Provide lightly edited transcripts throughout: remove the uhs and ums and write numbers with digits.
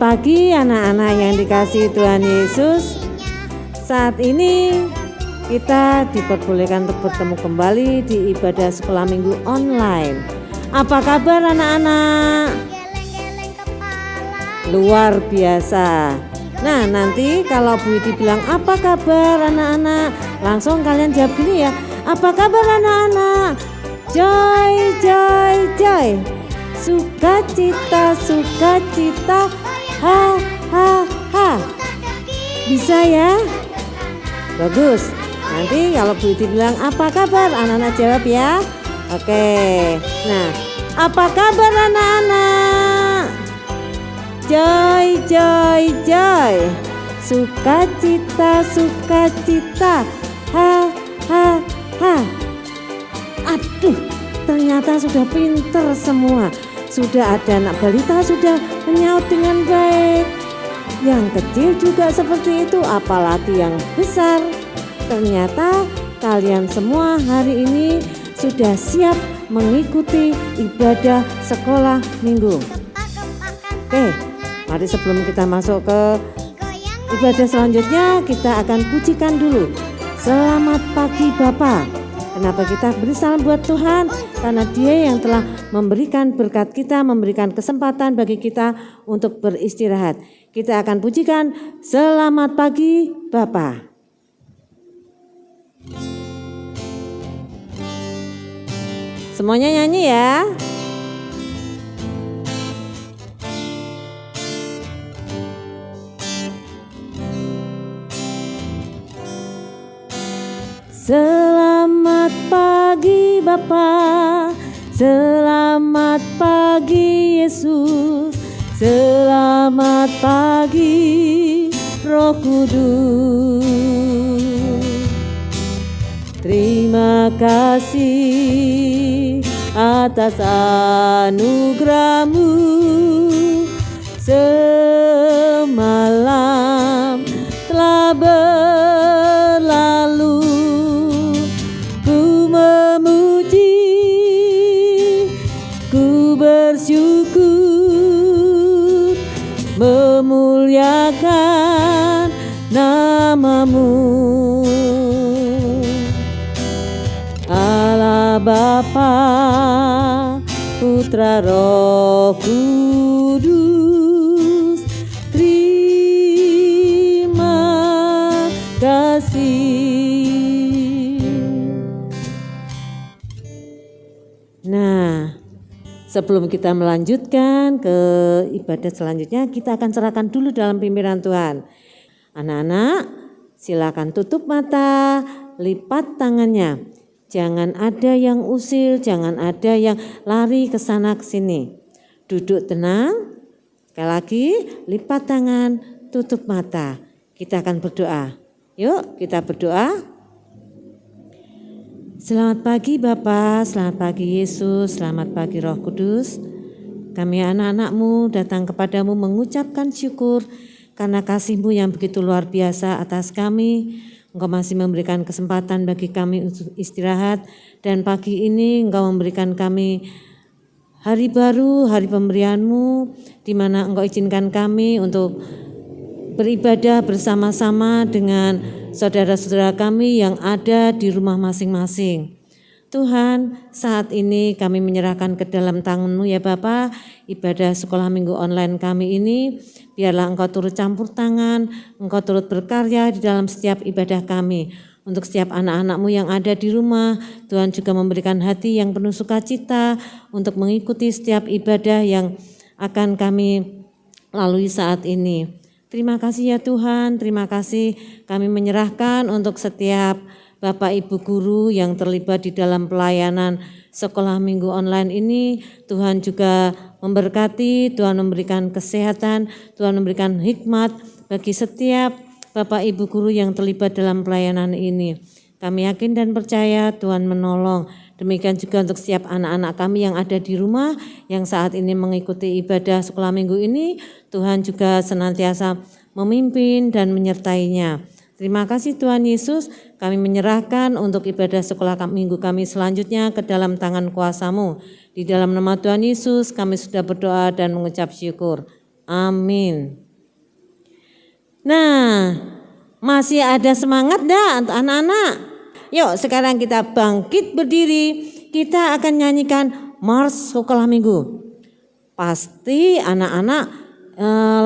pagi anak-anak yang dikasihi Tuhan Yesus. Saat ini kita diperbolehkan untuk bertemu kembali di ibadah sekolah minggu online. Apa kabar anak-anak? Luar biasa. Nah, nanti kalau Bu Widi bilang apa kabar anak-anak, langsung kalian jawab gini ya. Apa kabar anak-anak? Joy, joy, joy. Sukacita, sukacita. Ha, ha, ha. Bisa ya? Bagus. Nanti kalau Bu Widi bilang apa kabar, anak-anak jawab ya. Oke. Nah, apa kabar anak-anak? Joy, joy, joy. Sukacita, sukacita. Ha, ha, ha. Aduh, ternyata sudah pinter semua. Sudah ada anak balita sudah menyaut dengan baik. Yang kecil juga seperti itu, apalagi yang besar. Ternyata kalian semua hari ini sudah siap mengikuti ibadah sekolah minggu. Oke, mari sebelum kita masuk ke ibadah selanjutnya, kita akan pujikan dulu. Selamat pagi Bapak. Kenapa kita beri salam buat Tuhan? Karena Dia yang telah memberikan berkat kita, memberikan kesempatan bagi kita untuk beristirahat. Kita akan pujikan selamat pagi Bapa. Semuanya nyanyi ya. Selamat pagi Bapa, selamat pagi Yesus, selamat pagi Roh Kudus. Terima kasih atas anugerah-Mu semalam telah berlalu. Bersyukur memuliakan nama-Mu, Allah Bapa, Putra Roh Kudus. Terima kasih. Nah, sebelum kita melanjutkan ke ibadah selanjutnya, kita akan serahkan dulu dalam pimpinan Tuhan. Anak-anak, silakan tutup mata, lipat tangannya. Jangan ada yang usil, jangan ada yang lari ke sana ke sini. Duduk tenang. Sekali lagi, lipat tangan, tutup mata. Kita akan berdoa. Yuk, kita berdoa. Selamat pagi Bapa, selamat pagi Yesus, selamat pagi Roh Kudus. Kami anak-anak-Mu datang kepadamu mengucapkan syukur karena kasih-Mu yang begitu luar biasa atas kami. Engkau masih memberikan kesempatan bagi kami untuk istirahat, dan pagi ini Engkau memberikan kami hari baru, hari pemberian-Mu, di mana Engkau izinkan kami untuk beribadah bersama-sama dengan saudara-saudara kami yang ada di rumah masing-masing. Tuhan, saat ini kami menyerahkan ke dalam tangan-Mu ya Bapa, ibadah sekolah minggu online kami ini. Biarlah Engkau turut campur tangan, Engkau turut berkarya di dalam setiap ibadah kami. Untuk setiap anak-anak-Mu yang ada di rumah, Tuhan juga memberikan hati yang penuh sukacita untuk mengikuti setiap ibadah yang akan kami lalui saat ini. Terima kasih ya Tuhan, terima kasih kami menyerahkan untuk setiap Bapak Ibu Guru yang terlibat di dalam pelayanan sekolah minggu online ini. Tuhan juga memberkati, Tuhan memberikan kesehatan, Tuhan memberikan hikmat bagi setiap Bapak Ibu Guru yang terlibat dalam pelayanan ini. Kami yakin dan percaya Tuhan menolong. Demikian juga untuk setiap anak-anak kami yang ada di rumah, yang saat ini mengikuti ibadah sekolah minggu ini, Tuhan juga senantiasa memimpin dan menyertainya. Terima kasih Tuhan Yesus, kami menyerahkan untuk ibadah sekolah minggu kami selanjutnya ke dalam tangan kuasa-Mu. Di dalam nama Tuhan Yesus kami sudah berdoa dan mengucap syukur. Amin. Nah, masih ada semangat enggak untuk anak-anak? Yuk sekarang kita bangkit berdiri, kita akan nyanyikan Mars Sekolah Minggu. Pasti anak-anak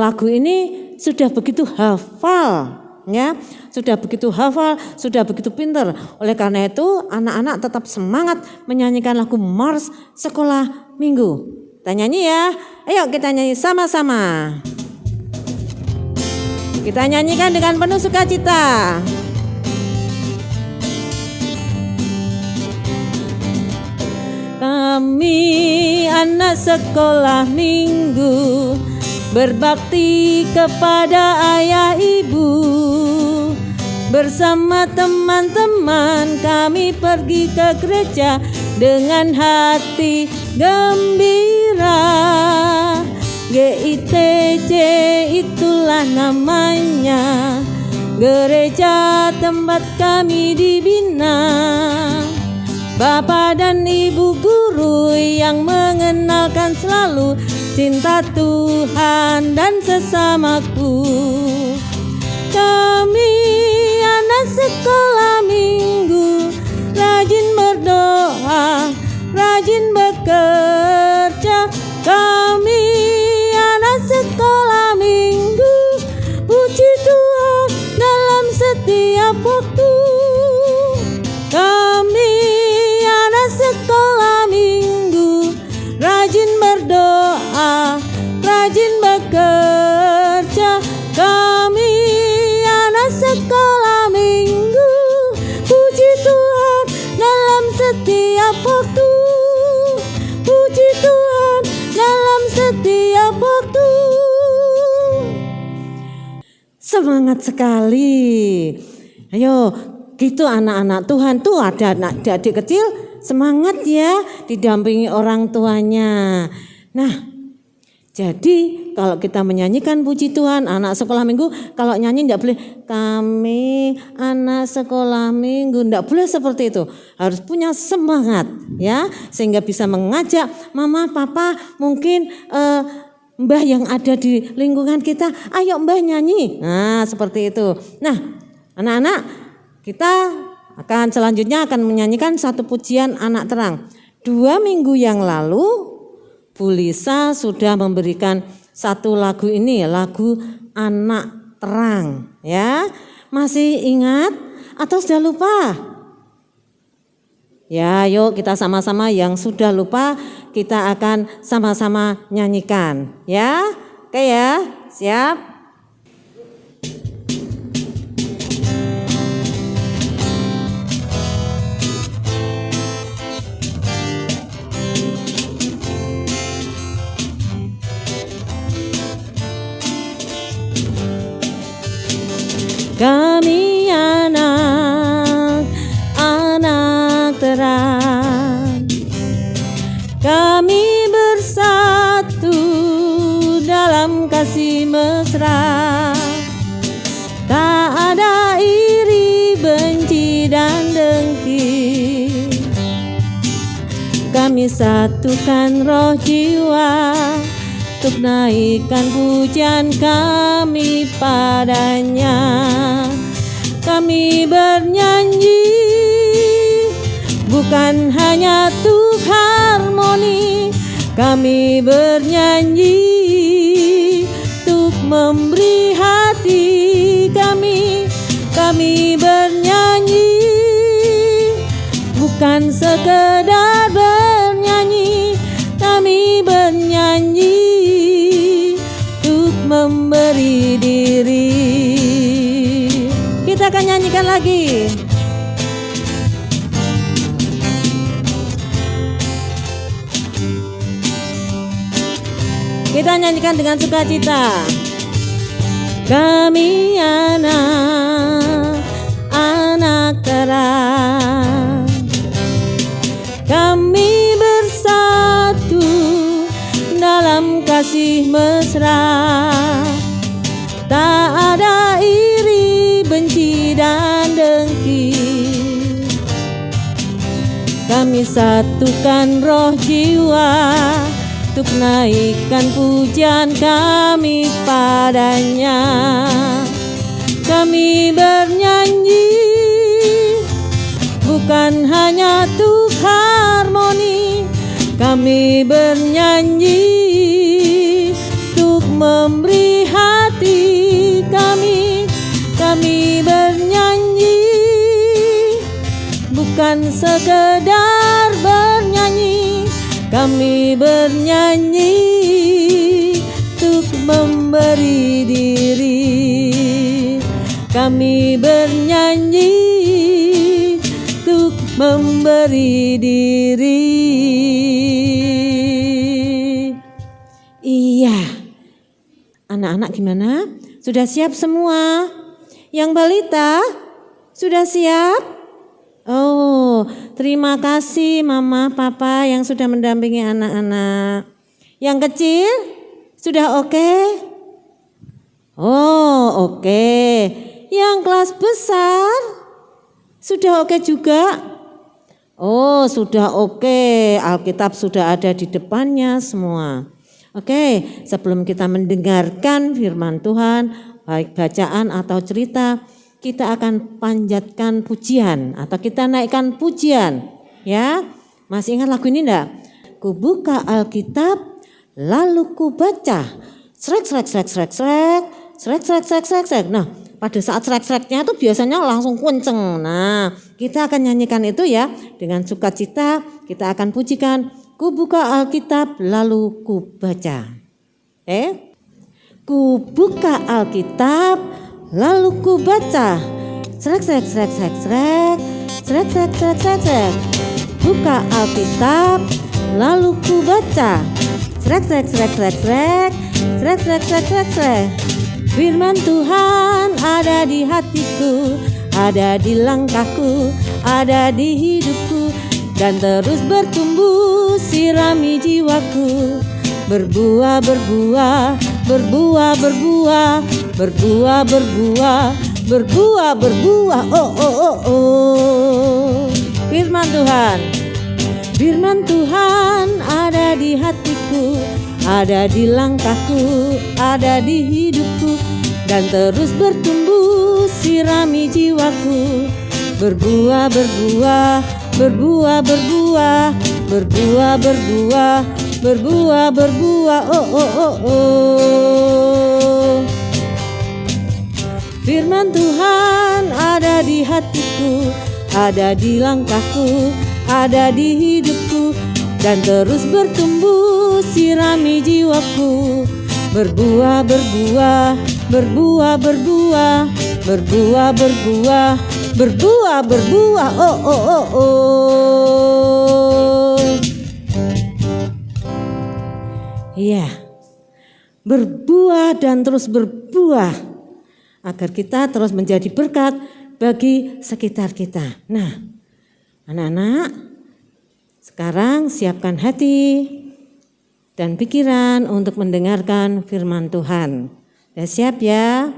lagu ini sudah begitu hafal, ya, sudah begitu hafal, sudah begitu pintar. Oleh karena itu anak-anak tetap semangat menyanyikan lagu Mars Sekolah Minggu. Kita nyanyi ya, ayo kita nyanyi sama-sama. Kita nyanyikan dengan penuh sukacita. Kami anak sekolah minggu berbakti kepada ayah ibu. Bersama teman-teman kami pergi ke gereja dengan hati gembira. GITJ itulah namanya, gereja tempat kami dibina. Bapak dan ibu guru yang mengenalkan selalu cinta Tuhan dan sesamaku. Kami anak sekolah minggu, rajin berdoa, rajin bekerja. Kami anak sekolah minggu, puji Tuhan dalam setiap waktu. Kami anak sekolah minggu, rajin berdoa, rajin bekerja. Kami anak sekolah minggu, puji Tuhan dalam setiap waktu. Puji Tuhan dalam setiap waktu. Semangat sekali. Ayo, gitu anak-anak Tuhan tuh ada adik kecil semangat ya didampingi orang tuanya. Nah, jadi kalau kita menyanyikan puji Tuhan anak sekolah minggu, kalau nyanyi enggak boleh kami anak sekolah minggu, enggak boleh seperti itu. Harus punya semangat ya, sehingga bisa mengajak mama, papa, mungkin mbah yang ada di lingkungan kita, ayo mbah nyanyi. Nah, seperti itu. Nah, anak-anak, kita akan selanjutnya akan menyanyikan satu pujian anak terang. 2 minggu yang lalu Bu Lisa sudah memberikan satu lagu ini, lagu anak terang, ya. Masih ingat atau sudah lupa? Ya, yuk kita sama-sama yang sudah lupa kita akan sama-sama nyanyikan, ya. Oke ya, siap? Kami anak terang, kami bersatu dalam kasih mesra. Tak ada iri, benci dan dengki. Kami satukan roh jiwa untuk naikkan pujian kami padanya. Kami bernyanyi bukan hanya untuk harmoni, kami bernyanyi untuk memberi hati kami. Kami bernyanyi bukan sekedar bernyanyi, kami bernyanyi untuk memberi diri. Kita akan nyanyikan lagi. Kita nyanyikan dengan sukacita. Kami anak terang, kami bersatu dalam kasih mesra. Tak ada iri, benci dan dengki. Kami satukan roh jiwa untuk naikkan pujian kami padanya. Kami bernyanyi bukan hanya untuk harmoni, kami bernyanyi untuk memberi hati kami. Kami bernyanyi bukan sekedar bernyanyi, kami bernyanyi untuk memberi diri. Kami bernyanyi untuk memberi diri. Iya. Anak-anak gimana? Sudah siap semua? Yang balita sudah siap? Oh, terima kasih Mama, Papa yang sudah mendampingi anak-anak. Yang kecil sudah oke? Oh, oke. Yang kelas besar sudah oke juga? Oh, sudah oke. Alkitab sudah ada di depannya semua. Oke, sebelum kita mendengarkan firman Tuhan, baik bacaan atau cerita, kita akan panjatkan pujian atau kita naikkan pujian, ya. Masih ingat lagu ini enggak? Ku buka Alkitab lalu ku baca. Srek srek srek srek srek, srek srek srek srek srek. Nah, pada saat srek-sreknya itu biasanya langsung kenceng. Nah, kita akan nyanyikan itu ya dengan sukacita. Kita akan pujikan. Ku buka Alkitab lalu ku baca. Ku buka Alkitab lalu ku baca. Srek srek srek srek srek, srek srek srek srek srek. Buka Alkitab lalu ku baca. Srek srek srek srek srek, srek srek srek srek srek. Firman Tuhan ada di hatiku, ada di langkahku, ada di hidupku, dan terus bertumbuh sirami jiwaku. Berbuah, berbuah, berbuah, berbuah, berbuah, berbuah, berbuah, berbuah. Oh, oh, oh, oh. Firman Tuhan, firman Tuhan ada di hatiku, ada di langkahku, ada di hidupku, dan terus bertumbuh sirami jiwaku. Berbuah, berbuah, berbuah, berbuah, berbuah, berbuah, berbuah, berbuah. Oh, oh, oh, oh. Firman Tuhan ada di hatiku, ada di langkahku, ada di hidupku, dan terus bertumbuh sirami jiwaku. Berbuah, berbuah, berbuah, berbuah, berbuah, berbuah, berbuah, berbuah. Oh, oh, oh, oh. Iya, berbuah dan terus berbuah agar kita terus menjadi berkat bagi sekitar kita. Nah, anak-anak, sekarang siapkan hati dan pikiran untuk mendengarkan firman Tuhan. Sudah siap ya?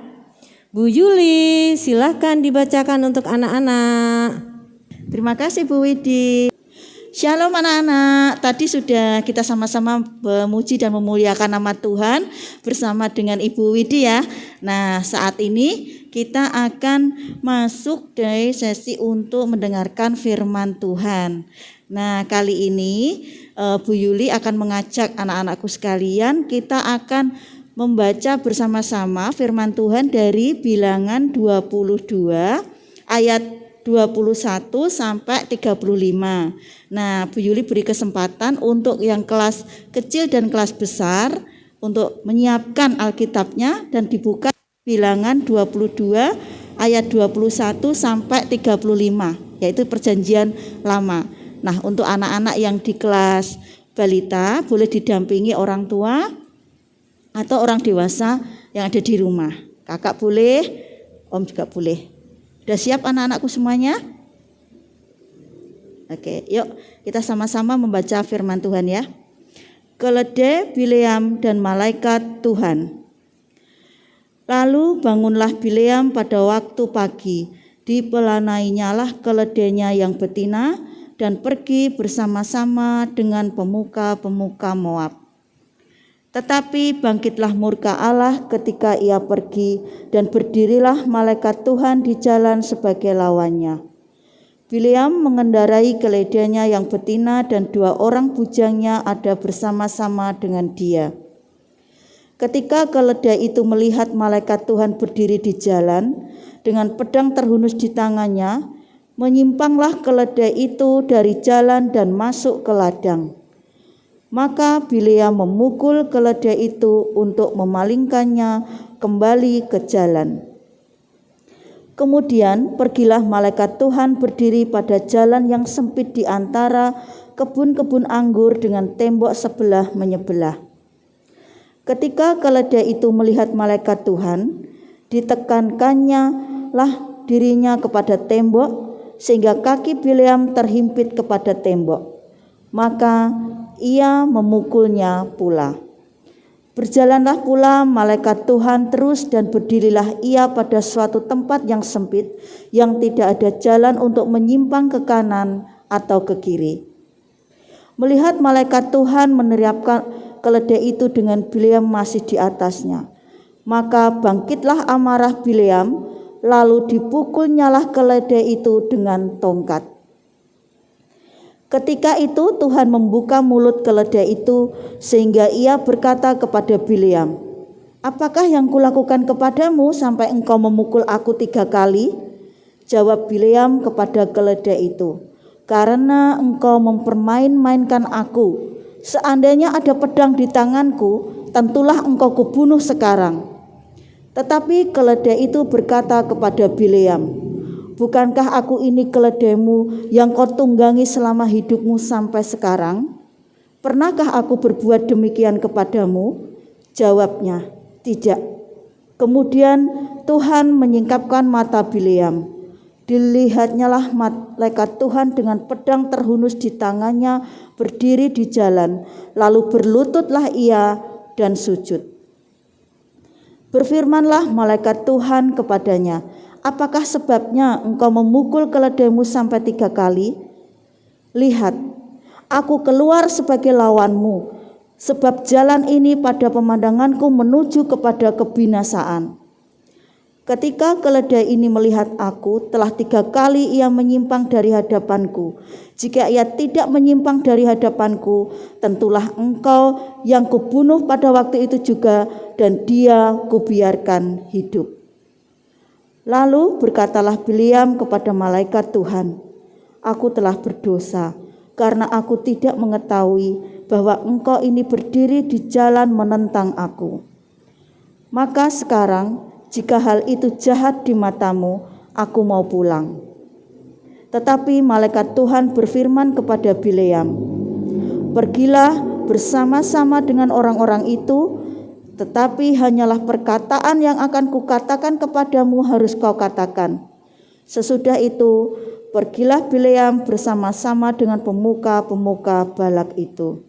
Bu Yuli, silahkan dibacakan untuk anak-anak. Terima kasih Bu Widi. Shalom anak-anak, tadi sudah kita sama-sama memuji dan memuliakan nama Tuhan bersama dengan Ibu Widi ya. Nah, saat ini kita akan masuk dari sesi untuk mendengarkan firman Tuhan. Nah, kali ini Bu Yuli akan mengajak anak-anakku sekalian, kita akan membaca bersama-sama firman Tuhan dari Bilangan 22 ayat 21 sampai 35. Nah, Bu Yuli beri kesempatan untuk yang kelas kecil dan kelas besar untuk menyiapkan Alkitabnya dan dibuka Bilangan 22 ayat 21 sampai 35, yaitu Perjanjian Lama. Nah, untuk anak-anak yang di kelas balita boleh didampingi orang tua atau orang dewasa yang ada di rumah. Kakak boleh, Om juga boleh. Sudah siap anak-anakku semuanya? Oke, yuk kita sama-sama membaca firman Tuhan ya. Keledai Bileam dan malaikat Tuhan. Lalu bangunlah Bileam pada waktu pagi, dipelanainyalah keledainya yang betina dan pergi bersama-sama dengan pemuka-pemuka Moab. Tetapi bangkitlah murka Allah ketika ia pergi, dan berdirilah malaikat Tuhan di jalan sebagai lawannya. Bileam mengendarai keledainya yang betina, dan 2 orang bujangnya ada bersama-sama dengan dia. Ketika keledai itu melihat malaikat Tuhan berdiri di jalan dengan pedang terhunus di tangannya, menyimpanglah keledai itu dari jalan dan masuk ke ladang. Maka Bileam memukul keledai itu untuk memalingkannya kembali ke jalan. Kemudian pergilah malaikat Tuhan berdiri pada jalan yang sempit di antara kebun-kebun anggur dengan tembok sebelah menyebelah. Ketika keledai itu melihat malaikat Tuhan, ditekankannya lah dirinya kepada tembok, sehingga kaki Bileam terhimpit kepada tembok. Maka ia memukulnya pula. Berjalanlah pula malaikat Tuhan terus, dan berdirilah ia pada suatu tempat yang sempit, yang tidak ada jalan untuk menyimpang ke kanan atau ke kiri. Melihat malaikat Tuhan meneriakkan keledai itu dengan Bileam masih di atasnya, maka bangkitlah amarah Bileam, lalu dipukulnyalah keledai itu dengan tongkat. Ketika itu Tuhan membuka mulut keledai itu, sehingga ia berkata kepada Bileam, "Apakah yang kulakukan kepadamu sampai engkau memukul aku 3 kali?" Jawab Bileam kepada keledai itu, "Karena engkau mempermain-mainkan aku. Seandainya ada pedang di tanganku, tentulah engkau kubunuh sekarang." Tetapi keledai itu berkata kepada Bileam, "Bukankah aku ini keledaimu yang kau tunggangi selama hidupmu sampai sekarang? Pernahkah aku berbuat demikian kepadamu?" Jawabnya, "Tidak." Kemudian Tuhan menyingkapkan mata Bileam. Dilihatnyalah malaikat Tuhan dengan pedang terhunus di tangannya berdiri di jalan, lalu berlututlah ia dan sujud. Berfirmanlah malaikat Tuhan kepadanya, "Apakah sebabnya engkau memukul keledaimu sampai 3 kali? Lihat, aku keluar sebagai lawanmu, sebab jalan ini pada pemandanganku menuju kepada kebinasaan." Ketika keledai ini melihat aku, telah 3 kali ia menyimpang dari hadapanku. Jika ia tidak menyimpang dari hadapanku, tentulah engkau yang kubunuh pada waktu itu juga, dan dia kubiarkan hidup. Lalu berkatalah Bileam kepada malaikat Tuhan, "Aku telah berdosa, karena aku tidak mengetahui bahwa engkau ini berdiri di jalan menentang aku. Maka sekarang, jika hal itu jahat di matamu, aku mau pulang." Tetapi malaikat Tuhan berfirman kepada Bileam, "Pergilah bersama-sama dengan orang-orang itu, tetapi hanyalah perkataan yang akan kukatakan kepadamu harus kau katakan." Sesudah itu, pergilah Bileam bersama-sama dengan pemuka-pemuka Balak itu.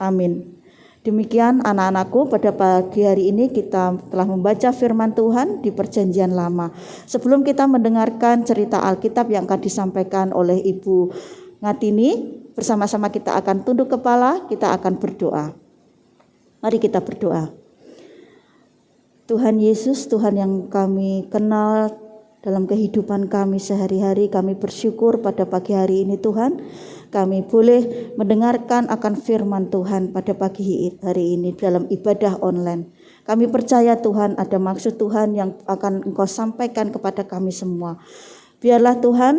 Amin. Demikian anak-anakku, pada pagi hari ini kita telah membaca firman Tuhan di Perjanjian Lama. Sebelum kita mendengarkan cerita Alkitab yang akan disampaikan oleh Ibu Ngatini, bersama-sama kita akan tunduk kepala, kita akan berdoa. Mari kita berdoa. Tuhan Yesus, Tuhan yang kami kenal dalam kehidupan kami sehari-hari, kami bersyukur pada pagi hari ini Tuhan, kami boleh mendengarkan akan firman Tuhan pada pagi hari ini dalam ibadah online. Kami percaya Tuhan ada maksud Tuhan yang akan Engkau sampaikan kepada kami semua. Biarlah Tuhan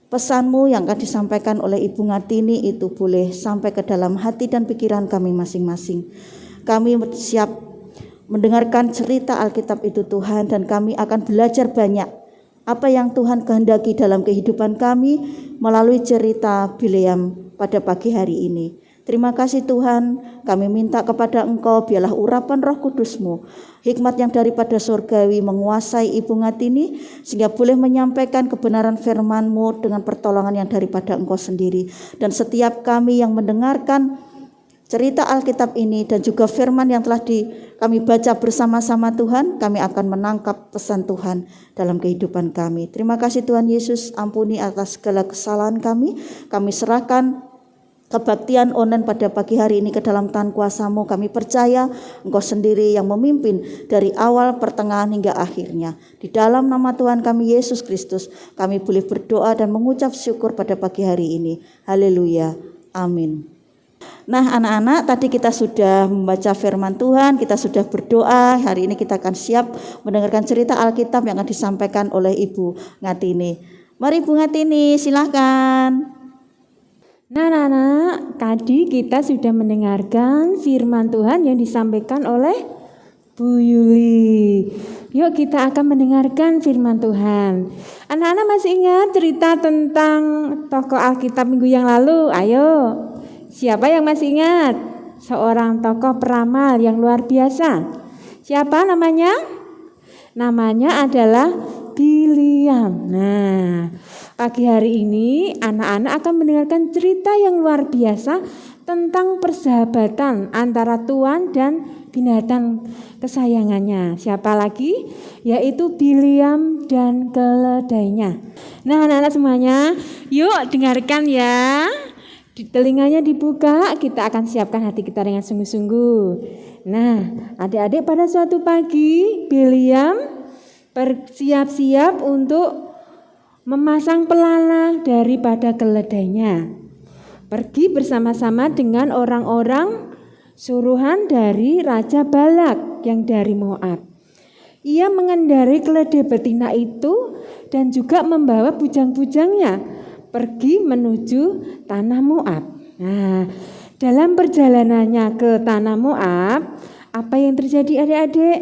pesan-Mu yang akan disampaikan oleh Ibu Ngatini itu boleh sampai ke dalam hati dan pikiran kami masing-masing. Kami siap mendengarkan cerita Alkitab itu Tuhan, dan kami akan belajar banyak apa yang Tuhan kehendaki dalam kehidupan kami melalui cerita Bileam pada pagi hari ini. Terima kasih Tuhan, kami minta kepada Engkau, biarlah urapan Roh Kudus-Mu, hikmat yang daripada surgawi menguasai Ibu Ngatini, sehingga boleh menyampaikan kebenaran firman-Mu dengan pertolongan yang daripada Engkau sendiri. Dan setiap kami yang mendengarkan cerita Alkitab ini dan juga firman yang telah kami baca bersama-sama Tuhan, kami akan menangkap pesan Tuhan dalam kehidupan kami. Terima kasih Tuhan Yesus, ampuni atas segala kesalahan kami serahkan kebaktian online pada pagi hari ini ke dalam tangan kuasa-Mu. Kami percaya Engkau sendiri yang memimpin dari awal, pertengahan hingga akhirnya. Di dalam nama Tuhan kami Yesus Kristus, kami boleh berdoa dan mengucap syukur pada pagi hari ini. Haleluya. Amin. Nah anak-anak, tadi kita sudah membaca firman Tuhan, kita sudah berdoa. Hari ini kita akan siap mendengarkan cerita Alkitab yang akan disampaikan oleh Ibu Ngatini. Mari Ibu Ngatini, silakan. Nah, anak-anak, tadi kita sudah mendengarkan firman Tuhan yang disampaikan oleh Bu Yuli. Yuk kita akan mendengarkan firman Tuhan. Anak-anak masih ingat cerita tentang tokoh Alkitab minggu yang lalu? Ayo, siapa yang masih ingat? Seorang tokoh peramal yang luar biasa. Siapa namanya? Namanya adalah Biliam. Nah, pagi hari ini anak-anak akan mendengarkan cerita yang luar biasa tentang persahabatan antara tuan dan binatang kesayangannya. Siapa lagi? Yaitu Biliam dan keledainya. Nah anak-anak semuanya, yuk dengarkan ya. Di telinganya dibuka, kita akan siapkan hati kita dengan sungguh-sungguh. Nah adik-adik, pada suatu pagi Biliam bersiap-siap untuk memasang pelana daripada keledainya. Pergi bersama-sama dengan orang-orang suruhan dari Raja Balak yang dari Moab. Ia mengendarai keledai betina itu dan juga membawa bujang-bujangnya pergi menuju tanah Moab. Nah, dalam perjalanannya ke tanah Moab, apa yang terjadi adik-adik?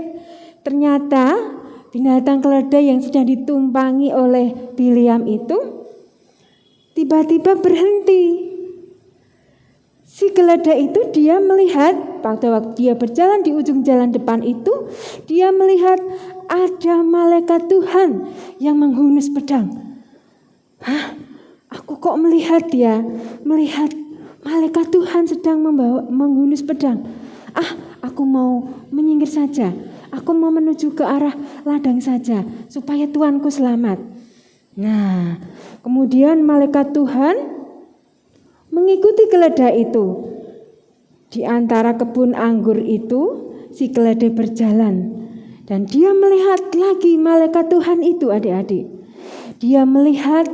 Ternyata binatang keledai yang sedang ditumpangi oleh Biliam itu tiba-tiba berhenti. Si keledai itu dia melihat, pada waktu dia berjalan di ujung jalan depan itu, dia melihat ada malaikat Tuhan yang menghunus pedang. Hah? Aku kok melihat malaikat Tuhan sedang menghunus pedang. Aku mau menyingkir saja. Aku mau menuju ke arah ladang saja supaya tuanku selamat. Nah, kemudian malaikat Tuhan mengikuti keledai itu. Di antara kebun anggur itu, si keledai berjalan dan dia melihat lagi malaikat Tuhan itu, adik-adik. Dia melihat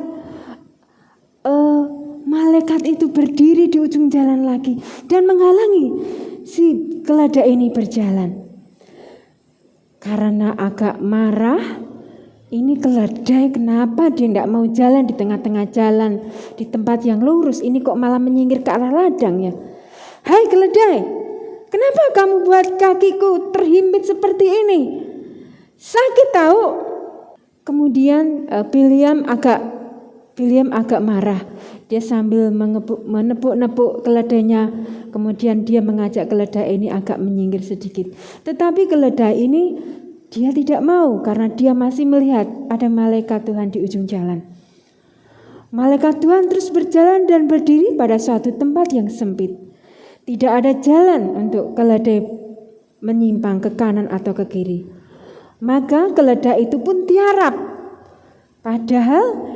malaikat itu berdiri di ujung jalan lagi dan menghalangi si keledai ini berjalan. Karena agak marah, ini keledai kenapa dia tidak mau jalan di tengah-tengah jalan, di tempat yang lurus, ini kok malah menyingkir ke arah ladang ya. Hai keledai, kenapa kamu buat kakiku terhimpit seperti ini? Sakit tahu. Kemudian Biliam agak marah. Dia sambil menepuk-nepuk keledainya. Kemudian dia mengajak keledai ini agak menyingkir sedikit. Tetapi keledai ini dia tidak mau karena dia masih melihat ada malaikat Tuhan di ujung jalan. Malaikat Tuhan terus berjalan dan berdiri pada suatu tempat yang sempit. Tidak ada jalan untuk keledai menyimpang ke kanan atau ke kiri. Maka keledai itu pun tiarap. Padahal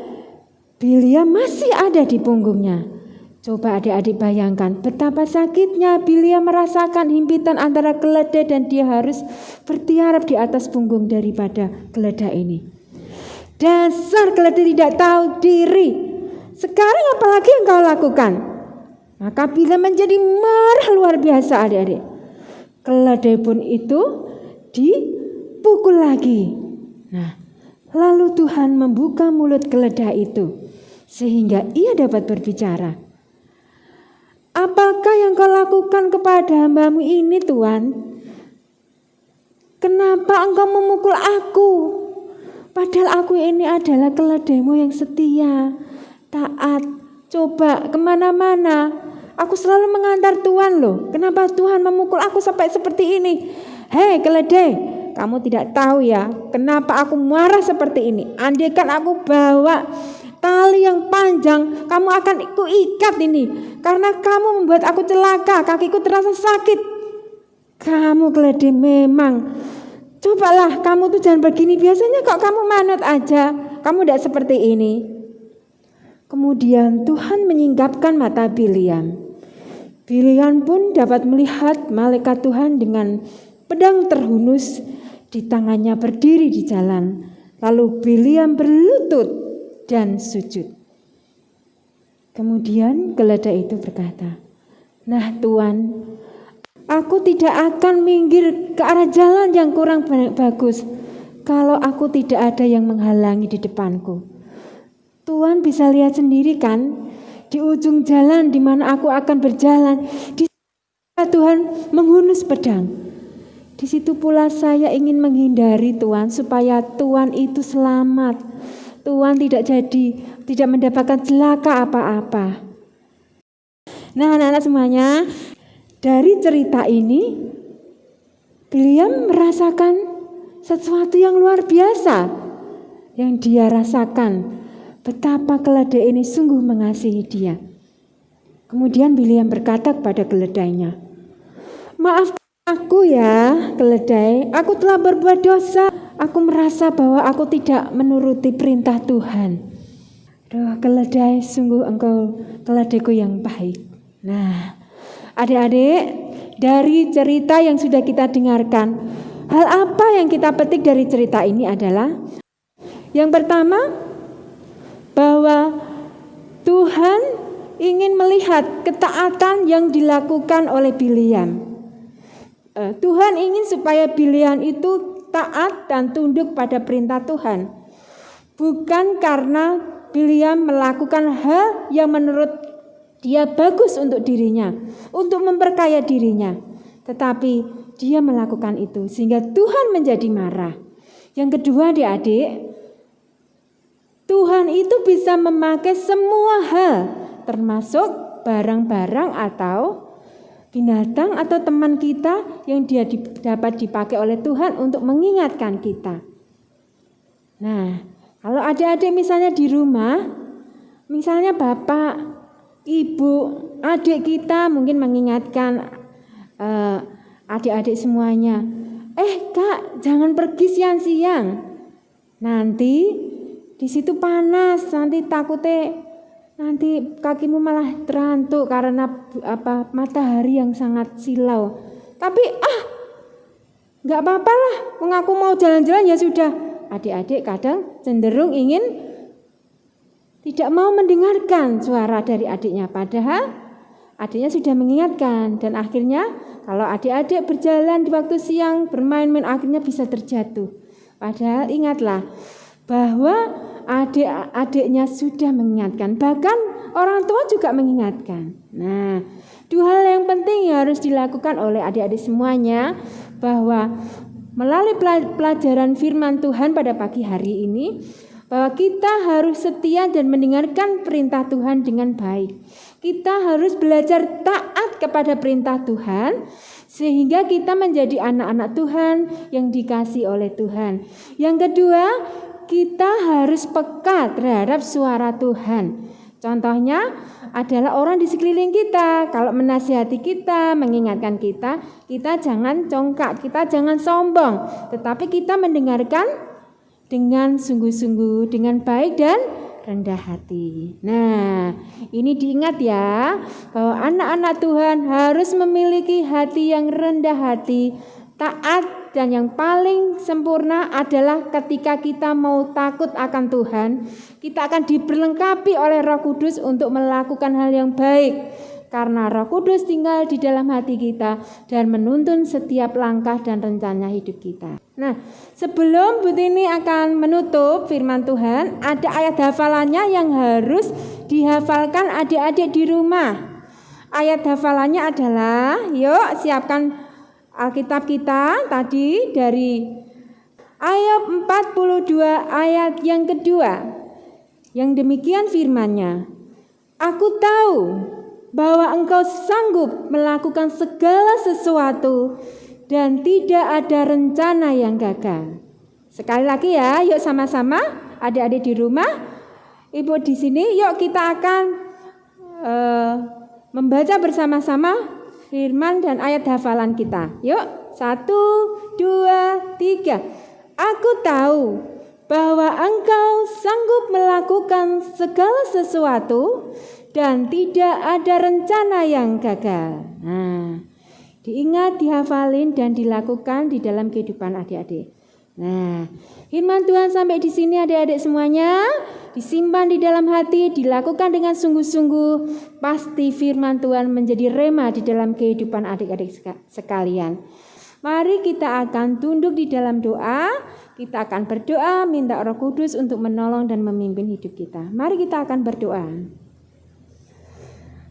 Biliam masih ada di punggungnya. Coba adik-adik bayangkan betapa sakitnya Biliam merasakan himpitan antara keledai dan dia harus bertiarap di atas punggung daripada keledai ini. Dasar keledai tidak tahu diri. Sekarang apalagi yang kau lakukan? Maka Biliam menjadi marah luar biasa, adik-adik. Keledai pun itu dipukul lagi. Nah, lalu Tuhan membuka mulut keledai itu sehingga ia dapat berbicara. Apakah yang kau lakukan kepada hamba-Mu ini, Tuhan? Kenapa engkau memukul aku? Padahal aku ini adalah keledai-Mu yang setia, taat. Coba kemana-mana, aku selalu mengantar Tuhan loh. Kenapa Tuhan memukul aku sampai seperti ini? Hei keledai, kamu tidak tahu ya kenapa aku marah seperti ini. Andaikan aku bawa tali yang panjang, kamu akan ikat ini. Karena kamu membuat aku celaka, kakiku terasa sakit. Kamu keledai memang. Cobalah kamu tuh jangan begini. Biasanya kok kamu manut aja. Kamu tidak seperti ini. Kemudian Tuhan menyingkapkan mata Biliam. Biliam pun dapat melihat malaikat Tuhan dengan pedang terhunus di tangannya berdiri di jalan. Lalu Biliam berlutut dan sujud. Kemudian keledai itu berkata, "Nah Tuan, aku tidak akan minggir ke arah jalan yang kurang bagus kalau aku tidak ada yang menghalangi di depanku. Tuan bisa lihat sendiri kan, di ujung jalan di mana aku akan berjalan, di sana Tuhan menghunus pedang. Di situ pula saya ingin menghindari Tuan supaya Tuan itu selamat. Tuan tidak mendapatkan celaka apa-apa." Nah, anak-anak semuanya, dari cerita ini Biliam merasakan sesuatu yang luar biasa yang dia rasakan. Betapa keledai ini sungguh mengasihi dia. Kemudian Biliam berkata kepada keledainya, "Maaf aku ya keledai, aku telah berbuat dosa. Aku merasa bahwa aku tidak menuruti perintah Tuhan." Aduh, keledai, sungguh engkau keledaiku yang baik. Nah, adik-adik, dari cerita yang sudah kita dengarkan, hal apa yang kita petik dari cerita ini adalah yang pertama, bahwa Tuhan ingin melihat ketaatan yang dilakukan oleh Biliam. Tuhan ingin supaya Biliam itu taat dan tunduk pada perintah Tuhan. Bukan karena Biliam melakukan hal yang menurut dia bagus untuk dirinya, untuk memperkaya dirinya. Tetapi dia melakukan itu sehingga Tuhan menjadi marah. Yang kedua, adik-adik, Tuhan itu bisa memakai semua hal, termasuk barang-barang atau binatang atau teman kita yang dapat dipakai oleh Tuhan untuk mengingatkan kita. Nah, kalau adik-adik misalnya di rumah, misalnya bapak, ibu, adik kita mungkin mengingatkan adik-adik semuanya, Kak, jangan pergi siang-siang. Nanti di situ panas, nanti takutnya nanti kakimu malah terantuk karena matahari yang sangat silau. Tapi nggak apa-apa lah, mengaku mau jalan-jalan ya sudah. Adik-adik kadang cenderung ingin tidak mau mendengarkan suara dari adiknya, padahal adiknya sudah mengingatkan. Dan akhirnya kalau adik-adik berjalan di waktu siang bermain-main, akhirnya bisa terjatuh. Padahal ingatlah bahwa adik-adiknya sudah mengingatkan, bahkan orang tua juga mengingatkan. Nah, dua hal yang penting yang harus dilakukan oleh adik-adik semuanya, bahwa melalui pelajaran firman Tuhan pada pagi hari ini, bahwa kita harus setia dan mendengarkan perintah Tuhan dengan baik. Kita harus belajar taat kepada perintah Tuhan, sehingga kita menjadi anak-anak Tuhan yang dikasihi oleh Tuhan. Yang kedua, kita harus peka terhadap suara Tuhan. Contohnya adalah orang di sekeliling kita. Kalau menasihati kita, mengingatkan kita, kita jangan congkak, kita jangan sombong, tetapi kita mendengarkan dengan sungguh-sungguh, dengan baik dan rendah hati. Nah, ini diingat ya, bahwa anak-anak Tuhan harus memiliki hati yang rendah hati, taat, dan yang paling sempurna adalah ketika kita mau takut akan Tuhan, kita akan diperlengkapi oleh Roh Kudus untuk melakukan hal yang baik. Karena Roh Kudus tinggal di dalam hati kita dan menuntun setiap langkah dan rencana hidup kita. Nah, sebelum Bu Tini akan menutup firman Tuhan, ada ayat hafalannya yang harus dihafalkan adik-adik di rumah. Ayat hafalannya adalah, yuk siapkan Alkitab kita tadi dari ayat 42 ayat yang kedua. Yang demikian firman-Nya, "Aku tahu bahwa engkau sanggup melakukan segala sesuatu dan tidak ada rencana yang gagal." Sekali lagi ya, yuk sama-sama adik-adik di rumah, ibu di sini, yuk kita akan membaca bersama-sama firman dan ayat hafalan kita. Yuk, 1, 2, 3. "Aku tahu bahwa engkau sanggup melakukan segala sesuatu dan tidak ada rencana yang gagal. Nah, diingat, dihafalin, dan dilakukan di dalam kehidupan adik-adik. Nah, firman Tuhan sampai di sini adik-adik semuanya disimpan di dalam hati, dilakukan dengan sungguh-sungguh. Pasti firman Tuhan menjadi rema di dalam kehidupan adik-adik sekalian. Mari kita akan tunduk di dalam doa. Kita akan berdoa minta Roh Kudus untuk menolong dan memimpin hidup kita. Mari kita akan berdoa.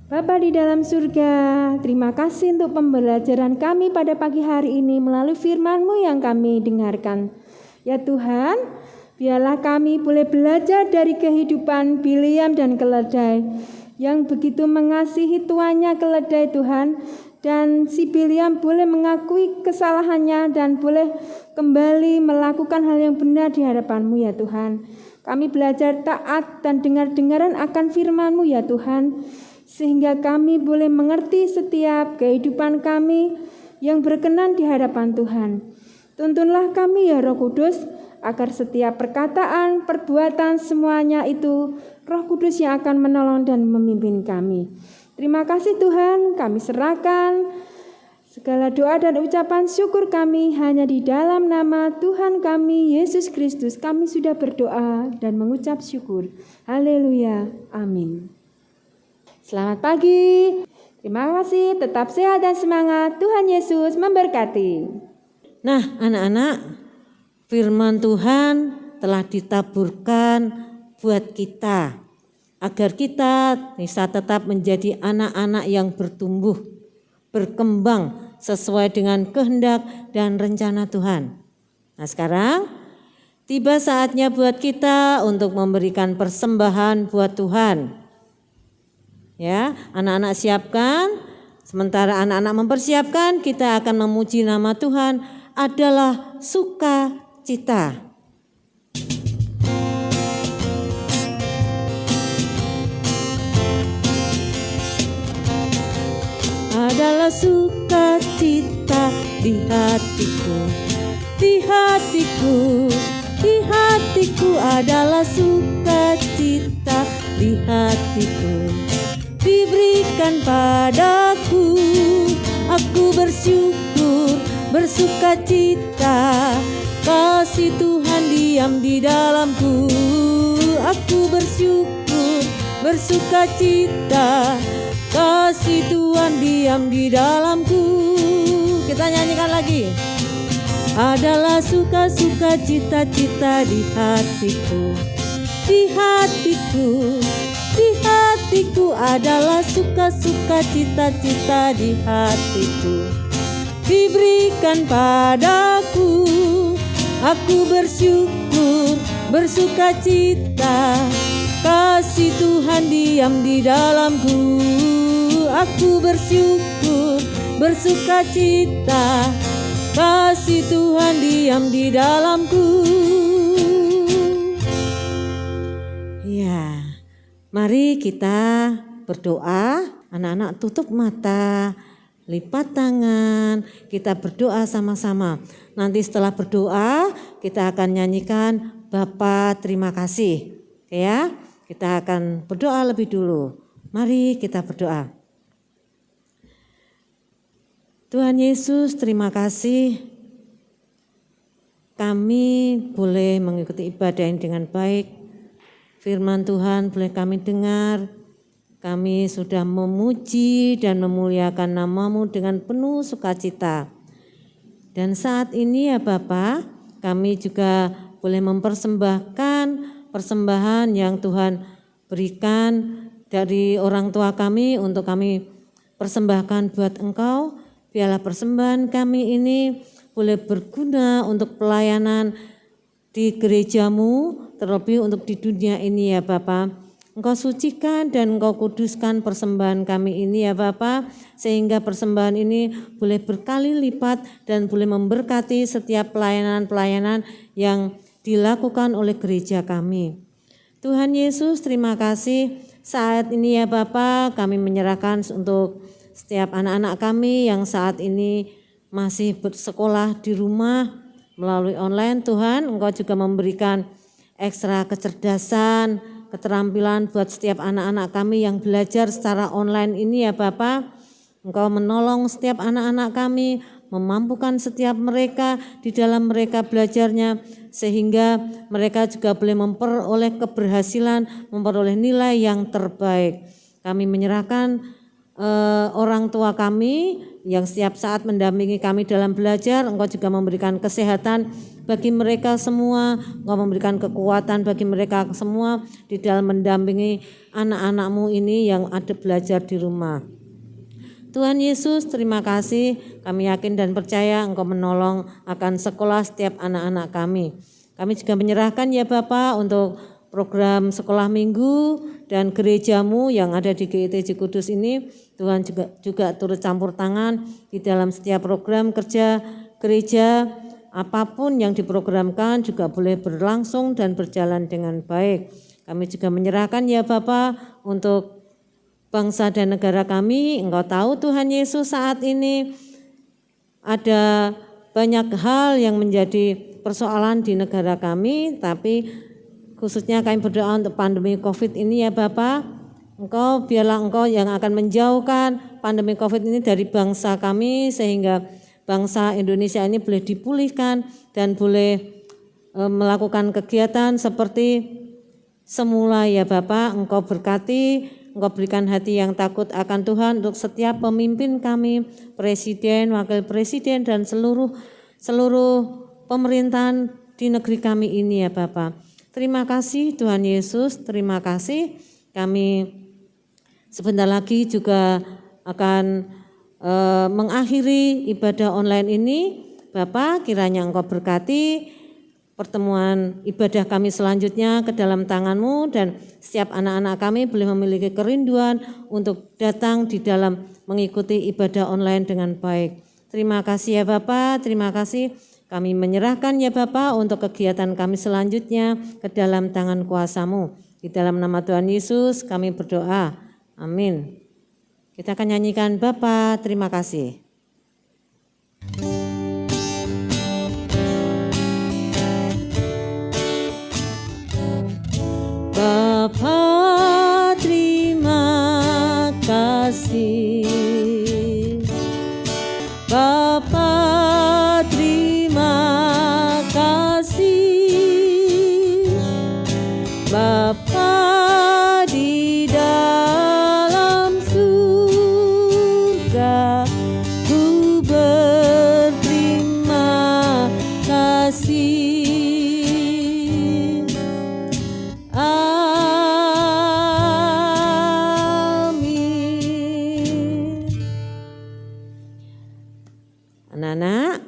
Bapa di dalam surga, terima kasih untuk pembelajaran kami pada pagi hari ini melalui firman-Mu yang kami dengarkan. Ya Tuhan, biarlah kami boleh belajar dari kehidupan Biliam dan keledai yang begitu mengasihi tuannya keledai Tuhan. Dan si Biliam boleh mengakui kesalahannya dan boleh kembali melakukan hal yang benar di hadapan-Mu ya Tuhan. Kami belajar taat dan dengar-dengaran akan firman-Mu ya Tuhan. Sehingga kami boleh mengerti setiap kehidupan kami yang berkenan di hadapan Tuhan. Tuntunlah kami ya Roh Kudus, agar setiap perkataan, perbuatan semuanya itu Roh Kudus yang akan menolong dan memimpin kami. Terima kasih Tuhan, kami serahkan segala doa dan ucapan syukur kami hanya di dalam nama Tuhan kami, Yesus Kristus. Kami sudah berdoa dan mengucap syukur. Haleluya, amin. Selamat pagi, terima kasih, tetap sehat dan semangat, Tuhan Yesus memberkati. Nah anak-anak, firman Tuhan telah ditaburkan buat kita, agar kita bisa tetap menjadi anak-anak yang bertumbuh, berkembang sesuai dengan kehendak dan rencana Tuhan. Nah sekarang, tiba saatnya buat kita untuk memberikan persembahan buat Tuhan. Ya, anak-anak siapkan. Sementara anak-anak mempersiapkan, kita akan memuji nama Tuhan adalah sukacita. Adalah sukacita di hatiku, di hatiku, di hatiku adalah sukacita di hatiku. Diberikan padaku, aku bersyukur, bersukacita, kasih Tuhan diam di dalamku. Aku bersyukur, bersukacita, kasih Tuhan diam di dalamku. Kita nyanyikan lagi. Adalah suka-suka cita-cita di hatiku, di hatiku. Di hatiku adalah suka-suka cita-cita di hatiku. Diberikan padaku, aku bersyukur, bersukacita, kasih Tuhan diam di dalamku. Aku bersyukur, bersukacita, kasih Tuhan diam di dalamku. Ya. Mari kita berdoa, anak-anak tutup mata, lipat tangan, kita berdoa sama-sama. Nanti setelah berdoa, kita akan nyanyikan Bapa terima kasih. Oke ya, kita akan berdoa lebih dulu. Mari kita berdoa. Tuhan Yesus, terima kasih. Kami boleh mengikuti ibadah ini dengan baik. Firman Tuhan boleh kami dengar, kami sudah memuji dan memuliakan nama-Mu dengan penuh sukacita. Dan saat ini ya Bapa, kami juga boleh mempersembahkan persembahan yang Tuhan berikan dari orang tua kami untuk kami persembahkan buat Engkau. Biarlah persembahan kami ini boleh berguna untuk pelayanan di gereja-Mu, terlebih untuk di dunia ini ya Bapa. Engkau sucikan dan Engkau kuduskan persembahan kami ini ya Bapa, sehingga persembahan ini boleh berkali lipat dan boleh memberkati setiap pelayanan-pelayanan yang dilakukan oleh gereja kami. Tuhan Yesus, terima kasih. Saat ini ya Bapa, kami menyerahkan untuk setiap anak-anak kami yang saat ini masih bersekolah di rumah melalui online. Tuhan, Engkau juga memberikan ekstra kecerdasan, keterampilan buat setiap anak-anak kami yang belajar secara online ini ya Bapa. Engkau menolong setiap anak-anak kami, memampukan setiap mereka di dalam mereka belajarnya, sehingga mereka juga boleh memperoleh keberhasilan, memperoleh nilai yang terbaik. Kami menyerahkan orang tua kami yang setiap saat mendampingi kami dalam belajar. Engkau juga memberikan kesehatan bagi mereka semua, Engkau memberikan kekuatan bagi mereka semua di dalam mendampingi anak-anak-Mu ini yang ada belajar di rumah. Tuhan Yesus, terima kasih, kami yakin dan percaya Engkau menolong akan sekolah setiap anak-anak kami. Kami juga menyerahkan ya Bapa untuk program sekolah minggu dan gerejamu yang ada di GITJ Kudus ini. Tuhan juga turut campur tangan di dalam setiap program kerja gereja, apapun yang diprogramkan juga boleh berlangsung dan berjalan dengan baik. Kami juga menyerahkan ya Bapa untuk bangsa dan negara kami. Engkau tahu Tuhan Yesus saat ini ada banyak hal yang menjadi persoalan di negara kami, tapi khususnya kami berdoa untuk pandemi COVID ini ya Bapa. Biarlah Engkau yang akan menjauhkan pandemi COVID ini dari bangsa kami, sehingga bangsa Indonesia ini boleh dipulihkan dan boleh melakukan kegiatan seperti semula ya Bapa. Engkau berkati, Engkau berikan hati yang takut akan Tuhan untuk setiap pemimpin kami, presiden, wakil presiden, dan seluruh pemerintahan di negeri kami ini ya Bapa. Terima kasih Tuhan Yesus, terima kasih. Kami sebentar lagi juga akan mengakhiri ibadah online ini. Bapa, kiranya Engkau berkati pertemuan ibadah kami selanjutnya ke dalam tangan-Mu, dan setiap anak-anak kami boleh memiliki kerinduan untuk datang di dalam mengikuti ibadah online dengan baik. Terima kasih ya Bapa, terima kasih. Kami menyerahkan ya Bapa untuk kegiatan kami selanjutnya ke dalam tangan kuasa-Mu. Di dalam nama Tuhan Yesus kami berdoa. Amin. Kita akan nyanyikan Bapa, terima kasih. Bapa, terima kasih. Bapa, terima kasih. Bapa di dalam surga, ku berterima kasih. Anak-anak,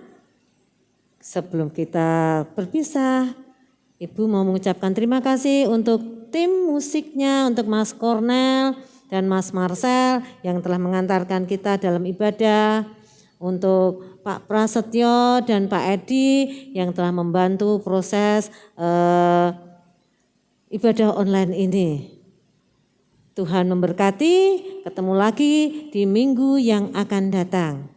sebelum kita berpisah, Ibu mau mengucapkan terima kasih untuk tim musiknya, untuk Mas Cornel dan Mas Marcel yang telah mengantarkan kita dalam ibadah, untuk Pak Prasetyo dan Pak Edi yang telah membantu proses ibadah online ini. Tuhan memberkati, ketemu lagi di minggu yang akan datang.